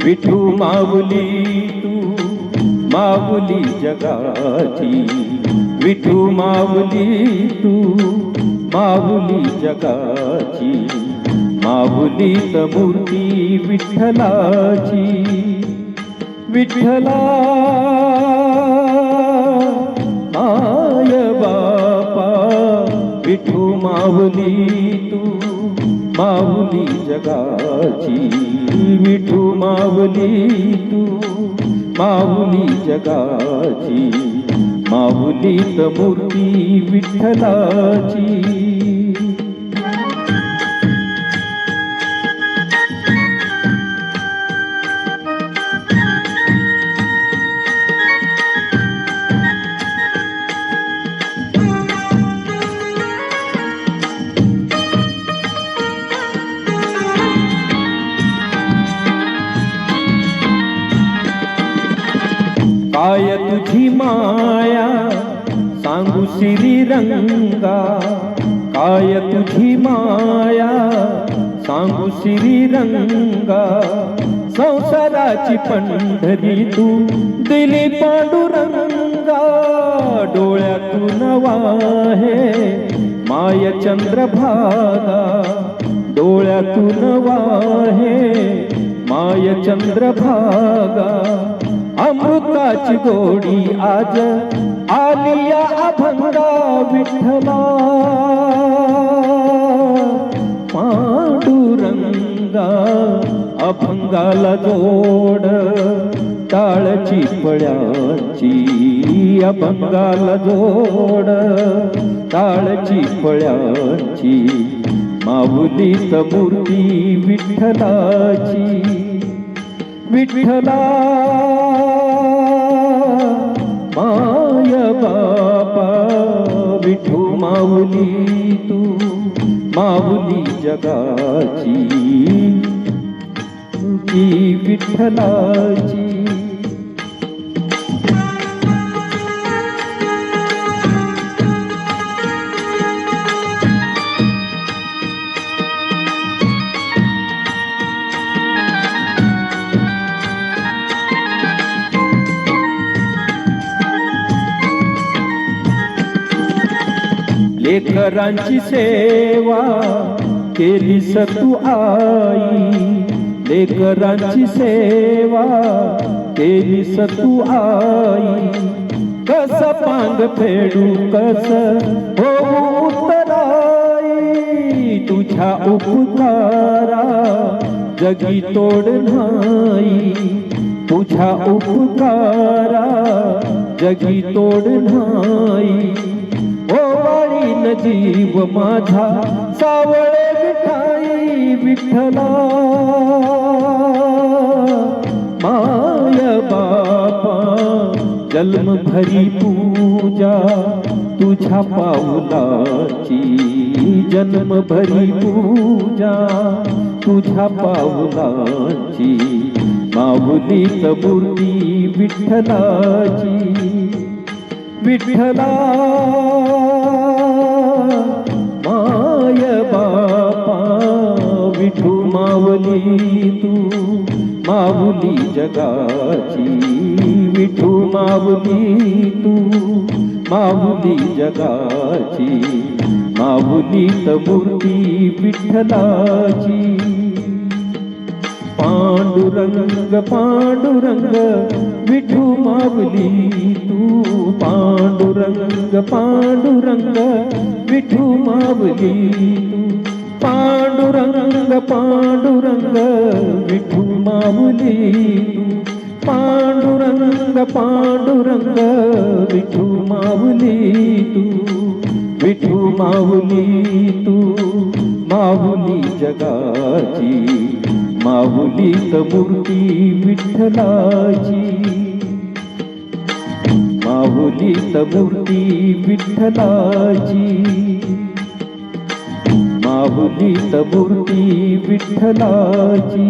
विठू माऊली तू माऊली जगाची, विठू माऊली तू माऊली जगाची, माऊलीत मूर्ती विठ्ठलाची. विठ्ठला माय बापा, विठू माऊली तू माऊली जगाची, विठू माऊली तू माऊली जगाची, माऊलीत मूर्ती विठ्ठलाची. काय तुझी माया सांगू श्रीरंगा, काय तुझी माया सांगू श्रीरंगा, संसाराची पंढरी तू दिली पांडुरंगा. डोळ्यातून वाहे माय चंद्रभागा, डोळ्यातून वाहे माय चंद्रभागा. अमृताची गोडी आज आली या अभंगा, विठ्ठला पांडुरंगा. अभंगाला जोड टाळची पळ्याची, अभंगाला जोड टाळची पळ्याची, माऊलीत मूर्ती विठ्ठलाची. विठ्ठला माय बापा, विठू माऊली तू माऊली जगाची, ती विठ्ठलाची. लेकरांची सेवा केलीस तू आई, लेकरांची सेवा केलीस तू आई. कस पांग फेडू कस होऊ उतराई, तुझ्या उपकारा जगी तोड नाही, तुझ्या उपकारा जगी तोड नाही. ओवाळीन जीव माझा सावळे विठाई, विठ्ठला माय बापा. जन्म भरी पूजा तुझ्या पाऊलाची, जन्म भरी पूजा तुझ्या पाऊलाची, माऊलीत मूर्ती विठ्ठलाची. विठ्ठला माय बापा, विठू माऊली तू माऊली जगाची, विठू माऊली तू माऊली जगाची, माऊलीत मूर्ती विठ्ठलाची. पांडुरंग पांडुरंग विठू माऊली तू, पांडुरंग पांडुरंग विठू माऊली तू, पांडुरंग पांडुरंग विठू माऊली तू, पांडुरंग पांडुरंग विठू माऊली तू, विठू माऊली तू माऊली जगाची, माऊलीत मूर्ती विठ्ठलाची, माऊलीत मूर्ती विठ्ठलाची, माऊलीत मूर्ती विठ्ठलाची.